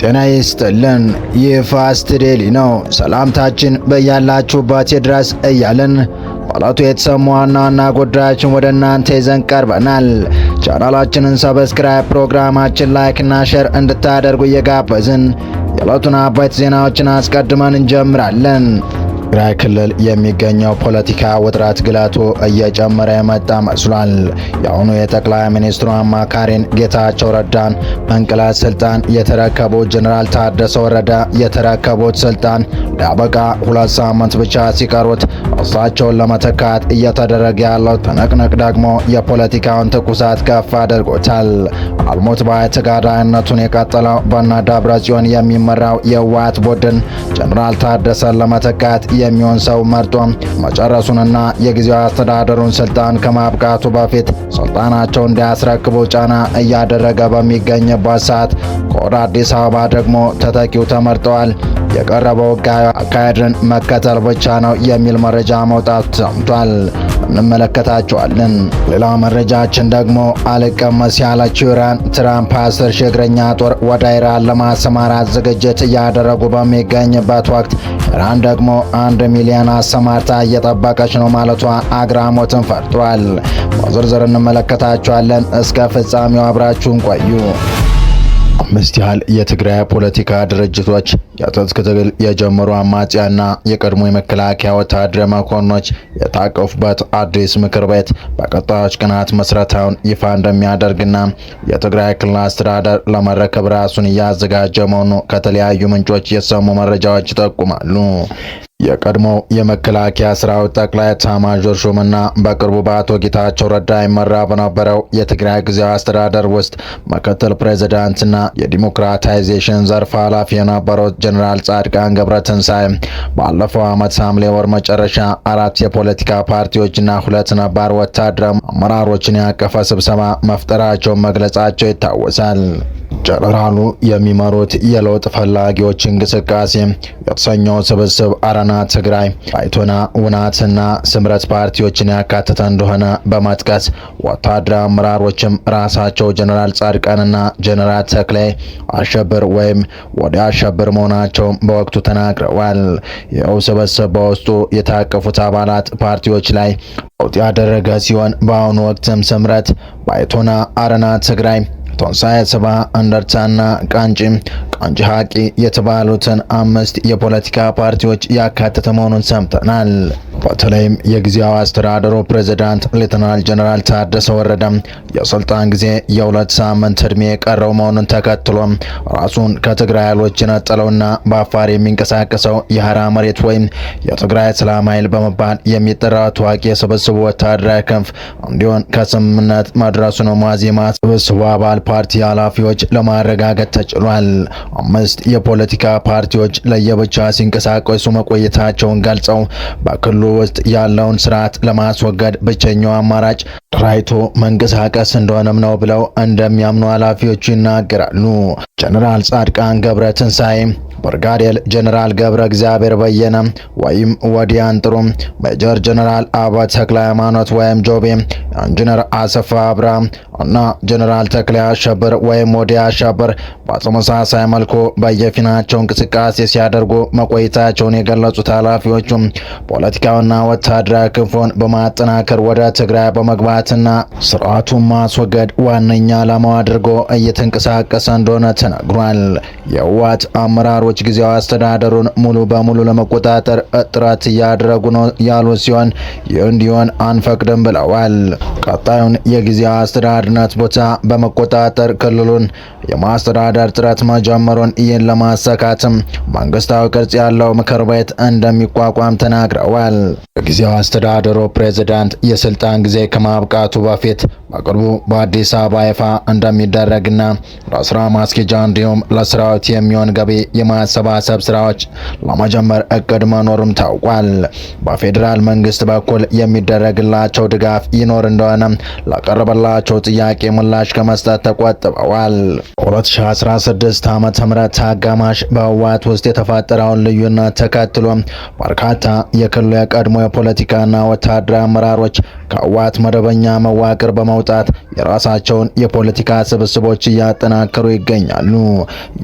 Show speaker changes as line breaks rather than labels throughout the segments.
ጤና ይስጥልን። ይህ ፋስት ዴሊ ነው። ሰላምታችን በያላችሁበት ድረስ እያልን በዕለቱ የተሰሙ ዋና ዋና ጉዳዮችን ወደ እናንተ ይዘን ቀርበናል። ቻናላችንን ሰብስክራይብ፣ ፕሮግራማችን ላይክ እና ሼር እንድታደርጉ እየጋበዝን የዕለቱን አበይት ዜናዎችን አስቀድመን እንጀምራለን። ትግራይ ክልል የሚገኘው ፖለቲካ ውጥረት ግለቱ እየጨመረ የመጣ መስሏል። የአሁኑ የጠቅላይ ሚኒስትሩ አማካሪን ጌታቸው ረዳን መንቅለ ስልጣን የተረከቡት ጀነራል ታደሰ ወረደ የተረከቡት ስልጣን ሊያበቃ 2 ሳምንት ብቻ ሲቀሩት እሳቸውን ለመተካት እየተደረገ ያለው ትንቅንቅ ደግሞ የፖለቲካውን ትኩሳት ከፍ አድርጎታል። አልሞት ባይ ተጋዳይነቱን የቀጠለው በእነ ደብረጽዮን የሚመራው የህወሓት ቡድን ጀነራል ታደሰን ለመተካት የሚሆን ሰው መርጦ መጨረሱንና የጊዜያዊ አስተዳደሩን ስልጣን ከማብቃቱ በፊት ስልጣናቸው እንዲያስረክቡ ጫና እያደረገ በሚገኝበት ሰዓት ከወደ አዲስ አበባ ደግሞ ተተኪው ተመርጠዋል። የቀረበው ህጋዊ አካሄድን መከተል ብቻ ነው የሚል መረጃ መውጣቱ ሰምቷል። እንመለከታቸዋለን። ሌላው መረጃችን ደግሞ አልቀመስ ያለችው ኢራን ትራምፕ 10 ሺህ እግረኛ ጦር ወደ ኢራን ለማሰማራት ዝግጅት እያደረጉ በሚገኝበት ወቅት ኢራን ደግሞ 1 ሚሊዮን አሰማርታ እየጠበቀች ነው ማለቷ አግራሞትን ፈጥሯል። በዝርዝር እንመለከታቸዋለን። እስከ ፍጻሜው አብራችሁን ቆዩ። 5 ያህል የትግራይ ፖለቲካ ድርጅቶች የትጥቅ ትግል የጀመሩ አማጽያና የቀድሞ የመከላከያ ወታደር መኮንኖች የታቀፉበት አዲስ ምክር ቤት በቀጣዮች ቀናት መስረታውን ይፋ እንደሚያደርግና የትግራይ ክልል አስተዳደር ለመረከብ ራሱን እያዘጋጀ መሆኑ ከተለያዩ ምንጮች የሰሙ መረጃዎች ይጠቁማሉ። የቀድሞው የመከላከያ ሰራዊት ጠቅላይ ኤታማዦር ሹምና በቅርቡ በአቶ ጌታቸው ረዳ ይመራ በነበረው የትግራይ ጊዜያዊ አስተዳደር ውስጥ ምክትል ፕሬዝዳንትና የዲሞክራታይዜሽን ዘርፍ ኃላፊ የነበሩት ጀነራል ጻድቃን ገብረትንሳኤ ባለፈው ዓመት ሐምሌ ወር መጨረሻ 4 የፖለቲካ ፓርቲዎችና 2 ነባር ወታደራዊ አመራሮችን ያቀፈ ስብሰባ መፍጠራቸውን መግለጻቸው ይታወሳል። ጀነራሉ የሚመሩት የለውጥ ፈላጊዎች እንቅስቃሴ የተሰኘው ስብስብ አረና ትግራይ፣ ባይቶና፣ ውናትና ስምረት ፓርቲዎችን ያካተተ እንደሆነ በመጥቀስ ወታደራዊ አመራሮችም ራሳቸው ጀነራል ጻድቃንና ጀነራል ተክላይ አሸብር ወይም ወዲያ አሸብር መሆናቸው በወቅቱ ተናግረዋል። ይኸው ስብስብ በውስጡ የታቀፉት አባላት ፓርቲዎች ላይ ለውጥ ያደረገ ሲሆን በአሁኑ ወቅትም ስምረት፣ ባይቶና፣ አረና ትግራይ፣ ቶንሳይ ሰባ እንደርታና ቃንጪ ሀቂ የተባሉትን 5 የፖለቲካ ፓርቲዎች ያካተተ መሆኑን ሰምተናል። በተለይም የጊዜያዊ አስተዳደሩ ፕሬዝዳንት ሌተናል ጀነራል ታደሰ ወረደ የስልጣን ጊዜ የ2 ሳምንት ዕድሜ የቀረው መሆኑን ተከትሎ ራሱን ከትግራይ ኃይሎች የነጠለውና በአፋር የሚንቀሳቀሰው የሐራ መሬት ወይም የትግራይ ሰላም ኃይል በመባል የሚጠራው ታዋቂ የስብስቡ ወታደራዊ ክንፍ እንዲሆን ከስምምነት መድረሱን ዋዜማ ስብስቡ አባል ፓርቲ ኃላፊዎች ለማረጋገጥ ተችሏል። 5 የፖለቲካ ፓርቲዎች ለየብቻ ሲንቀሳቀሱ መቆየታቸውን ገልጸው በክልሉ ውስጥ ያለውን ስርዓት ለማስወገድ ብቸኛው አማራጭ ራይቶ መንቀሳቀስ እንደሆነም ነው ብለው እንደሚያምኑ ኃላፊዎቹ ይናገራሉ። ጀነራል ጻድቃን ገብረትንሳኤ፣ ብርጋዴር ጀነራል ገብረ እግዚአብሔር በየነ ወይም ወዲያን ጥሩ፣ ሜጀር ጀነራል አበባው ተክለ ሃይማኖት ወይም ጆቤ፣ ኢንጂነር አሰፋ አብርሃም እና ጀነራል ተክላይ አሸብር ወይም ወዲያ አሸብር በተመሳሳይ መልኩ በየፊናቸው እንቅስቃሴ ሲያደርጉ መቆየታቸውን የገለጹት ኃላፊዎቹ ፖለቲካውና ወታደራዊ ክንፉን በማጠናከር ወደ ትግራይ በመግባትና ስርዓቱን ማስወገድ ዋነኛ ዓላማው አድርጎ እየተንቀሳቀሰ እንደሆነ ተነግሯል። የህወሓት አመራሮች ጊዜያዊ አስተዳደሩን ሙሉ በሙሉ ለመቆጣጠር ጥረት እያደረጉ ነው ያሉ ሲሆን ይህ እንዲሆን አንፈቅድም ብለዋል። ቀጣዩን የጊዜያዊ አስተዳደርነት ቦታ በመቆጣጠር ክልሉን የማስተዳደር ጥረት መጀመሩን ይህን ለማሳካትም መንግስታዊ ቅርጽ ያለው ምክር ቤት እንደሚቋቋም ተናግረዋል። የጊዜያዊ አስተዳደሩ ፕሬዝዳንት የስልጣን ጊዜ ከማብቃቱ በፊት በቅርቡ በአዲስ አበባ ይፋ እንደሚደረግና ለስራ ማስኬጃ እንዲሁም ለሰራዊት የሚሆን ገቢ የማሰባሰብ ስራዎች ለመጀመር እቅድ መኖሩም ታውቋል። በፌዴራል መንግስት በኩል የሚደረግላቸው ድጋፍ ይኖር እንደሆነ ለቀረበላቸው ጥያቄ ምላሽ ከመስጠት ተቆጥበዋል። 2016 ዓመተ ምህረት አጋማሽ በህወሓት ውስጥ የተፈጠረውን ልዩነት ተከትሎ በርካታ የክልሉ የቀድሞ የፖለቲካና ወታደራዊ አመራሮች ከህወሓት መደበኛ መዋቅር በመውጣት የራሳቸውን የፖለቲካ ስብስቦች እያጠናከሩ ይገኛሉ።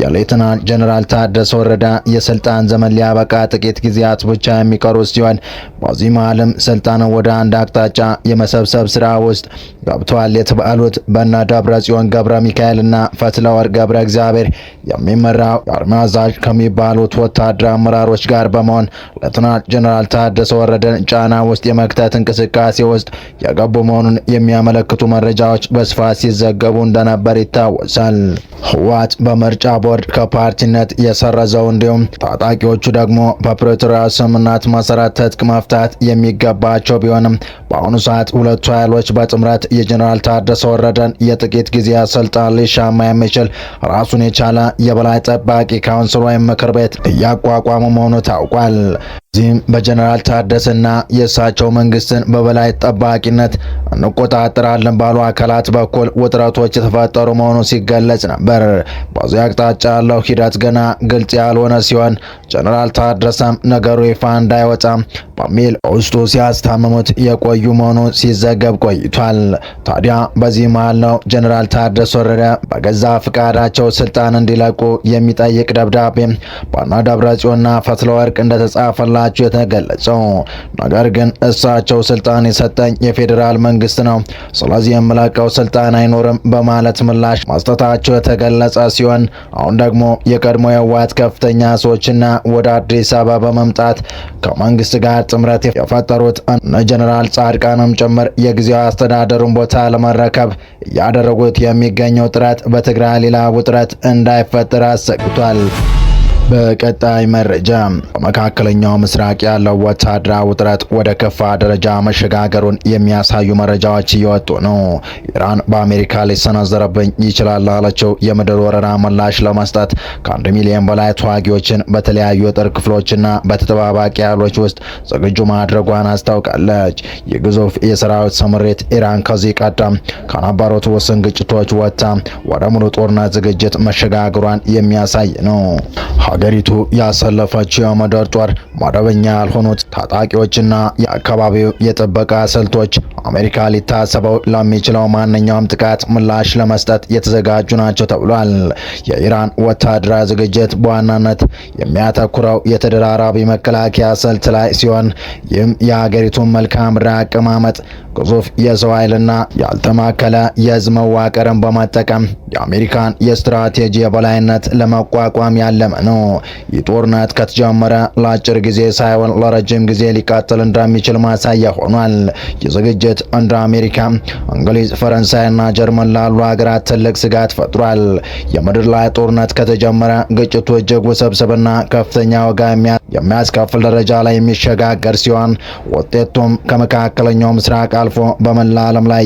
የሌተናንት ጀነራል ታደሰ ወረደ የስልጣን ዘመን ሊያበቃ ጥቂት ጊዜያት ብቻ የሚቀሩ ሲሆን በዚህ መሃልም ስልጣንን ወደ አንድ አቅጣጫ የመሰብሰብ ስራ ውስጥ ገብተዋል የተባሉት በእነ ደብረጽዮን ገብረ ሚካኤልና ፈትለወርቅ ገብረ እግዚአብሔር የሚመራው የአርሚ አዛዥ ከሚባሉት ወታደራዊ አመራሮች ጋር በመሆን ሌተናንት ጀነራል ታደሰ ወረደን ጫና ውስጥ የመክተት እንቅስቃሴ ውስጥ የገቡ መሆኑን የሚያመለክቱ መረጃዎች በስፋት ሲዘገቡ እንደነበር ይታወሳል። ህወሓት በምርጫ ቦርድ ከፓርቲነት የሰረዘው እንዲሁም ታጣቂዎቹ ደግሞ በፕሪቶሪያ ስምምነት መሰረት ትጥቅ መፍታት የሚገባቸው ቢሆንም በአሁኑ ሰዓት ሁለቱ ኃይሎች በጥምረት የጀነራል ታደሰ ወረደን የጥቂት ጊዜ ስልጣን ሊሻማ የሚችል ራሱን የቻለ የበላይ ጠባቂ ካውንስል ወይም ምክር ቤት እያቋቋሙ መሆኑ ታውቋል። እዚህም በጀነራል ታደሰና የእሳቸው መንግስትን በበላይ ጠባቂነት እንቆጣጠራለን ባሉ አካላት በኩል ውጥረቶች የተፈጠሩ መሆኑ ሲገለጽ ነበር። በዚህ አቅጣጫ ያለው ሂደት ገና ግልጽ ያልሆነ ሲሆን ጀነራል ታደሰም ነገሩ ይፋ እንዳይወጣም በሚል ውስጡ ሲያስታምሙት የቆዩ መሆኑ ሲዘገብ ቆይቷል። ታዲያ በዚህ መሃል ነው ጀነራል ታደሰ ወረደ በገዛ ፍቃዳቸው ስልጣን እንዲለቁ የሚጠይቅ ደብዳቤ በእነ ደብረጽዮንና ፈትለወርቅ እንደተጻፈላቸው የተገለጸው። ነገር ግን እሳቸው ስልጣን የሰጠኝ የፌዴራል መንግስት ነው፣ ስለዚህ የምለቀው ስልጣን አይኖርም በማለት ምላሽ መስጠታቸው የተገለጸ ሲሆን አሁን ደግሞ የቀድሞ የህወሓት ከፍተኛ ሰዎችና ወደ አዲስ አበባ በመምጣት ከመንግስት ጋር ጥምረት የፈጠሩት እነ ጀነራል ጻድቃንም ጭምር የጊዜያዊ አስተዳደሩን ቦታ ለመረከብ እያደረጉት የሚገኘው ጥረት በትግራይ ሌላ ውጥረት እንዳይፈጠር አሰግቷል። በቀጣይ መረጃ በመካከለኛው ምስራቅ ያለው ወታደራዊ ውጥረት ወደ ከፋ ደረጃ መሸጋገሩን የሚያሳዩ መረጃዎች እየወጡ ነው። ኢራን በአሜሪካ ሊሰነዘረብኝ ይችላል ላለችው የምድር ወረራ ምላሽ ለመስጠት ከ1 ሚሊዮን በላይ ተዋጊዎችን በተለያዩ የጦር ክፍሎችና በተጠባባቂ ኃይሎች ውስጥ ዝግጁ ማድረጓን አስታውቃለች። የግዙፍ የሰራዊት ስምሪት ኢራን ከዚህ ቀደም ከነበሩት ውስን ግጭቶች ወጥታ ወደ ሙሉ ጦርነት ዝግጅት መሸጋገሯን የሚያሳይ ነው። ሀገሪቱ ያሰለፈችው የምድር ጦር መደበኛ ያልሆኑት ታጣቂዎችና የአካባቢው የጥበቃ ስልቶች አሜሪካ ሊታሰበው ለሚችለው ማንኛውም ጥቃት ምላሽ ለመስጠት የተዘጋጁ ናቸው ተብሏል። የኢራን ወታደራዊ ዝግጅት በዋናነት የሚያተኩረው የተደራራቢ መከላከያ ስልት ላይ ሲሆን ይህም የሀገሪቱን መልክዓ ምድራዊ አቀማመጥ፣ ግዙፍ የሰው ኃይልና ያልተማከለ የህዝብ መዋቅርን በመጠቀም የአሜሪካን የስትራቴጂ የበላይነት ለመቋቋም ያለመ ነው። ይህ ጦርነት ከተጀመረ ለአጭር ጊዜ ሳይሆን ለረጅም ጊዜ ሊቀጥል እንደሚችል ማሳያ ሆኗል። ይህ ዝግጅት እንደ አሜሪካ፣ እንግሊዝ፣ ፈረንሳይና ጀርመን ላሉ ሀገራት ትልቅ ስጋት ፈጥሯል። የምድር ላይ ጦርነት ከተጀመረ ግጭቱ እጅግ ውስብስብና ከፍተኛ ዋጋ የሚያስከፍል ደረጃ ላይ የሚሸጋገር ሲሆን ውጤቱም ከመካከለኛው ምስራቅ አልፎ በመላ ዓለም ላይ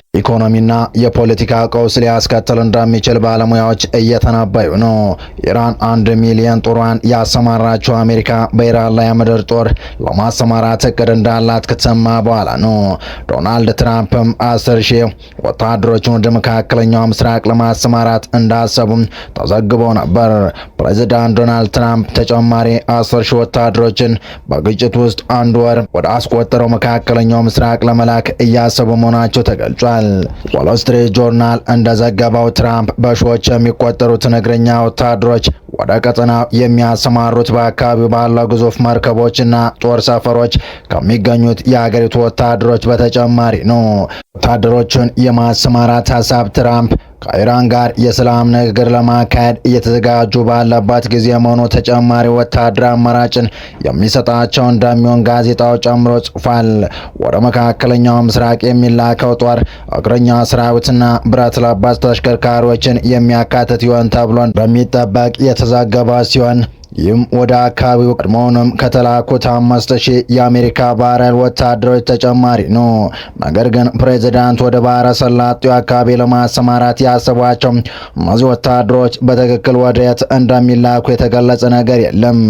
የኢኮኖሚና የፖለቲካ ቀውስ ሊያስከትል እንደሚችል ባለሙያዎች እየተነበዩ ነው። ኢራን 1 ሚሊዮን ጦሯን ያሰማራችው አሜሪካ በኢራን ላይ የምድር ጦር ለማሰማራት እቅድ እንዳላት ከተሰማ በኋላ ነው። ዶናልድ ትራምፕም 10,000 ወታደሮችን ወደ መካከለኛው ምስራቅ ለማሰማራት እንዳሰቡም ተዘግቦ ነበር። ፕሬዚዳንት ዶናልድ ትራምፕ ተጨማሪ 10,000 ወታደሮችን በግጭት ውስጥ አንድ ወር ወደ አስቆጠረው መካከለኛው ምስራቅ ለመላክ እያሰቡ መሆናቸው ተገልጿል። ዋል ስትሪት ጆርናል እንደዘገበው ትራምፕ በሺዎች የሚቆጠሩትን እግረኛ ወታደሮች ወደ ቀጠናው የሚያሰማሩት በአካባቢው ባለው ግዙፍ መርከቦችና ጦር ሰፈሮች ከሚገኙት የሀገሪቱ ወታደሮች በተጨማሪ ነው። ወታደሮቹን የማሰማራት ሀሳብ ትራምፕ ከኢራን ጋር የሰላም ንግግር ለማካሄድ እየተዘጋጁ ባለበት ጊዜ መሆኑ ተጨማሪ ወታደራዊ አማራጭን የሚሰጣቸው እንደሚሆን ጋዜጣው ጨምሮ ጽፏል። ወደ መካከለኛው ምስራቅ የሚላከው ጦር እግረኛ ሰራዊትና ብረት ለበስ ተሽከርካሪዎችን የሚያካትት ይሆን ተብሎ እንደሚጠበቅ የተዘገበ ሲሆን ይህም ወደ አካባቢው ቀድሞውንም ከተላኩት 5,000 የአሜሪካ ባህር ኃይል ወታደሮች ተጨማሪ ነው። ነገር ግን ፕሬዚዳንት ወደ ባህረ ሰላጤው አካባቢ ለማሰማራት ያሰቧቸው እነዚህ ወታደሮች በትክክል ወደየት እንደሚላኩ የተገለጸ ነገር የለም።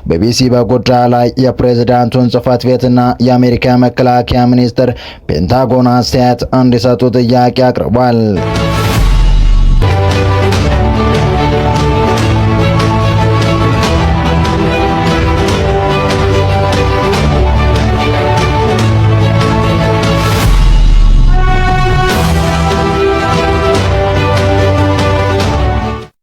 ቢቢሲ በጉዳዩ ላይ የፕሬዚዳንቱን ጽህፈት ቤትና የአሜሪካ መከላከያ ሚኒስቴር ፔንታጎን አስተያየት እንዲሰጡ ጥያቄ አቅርቧል።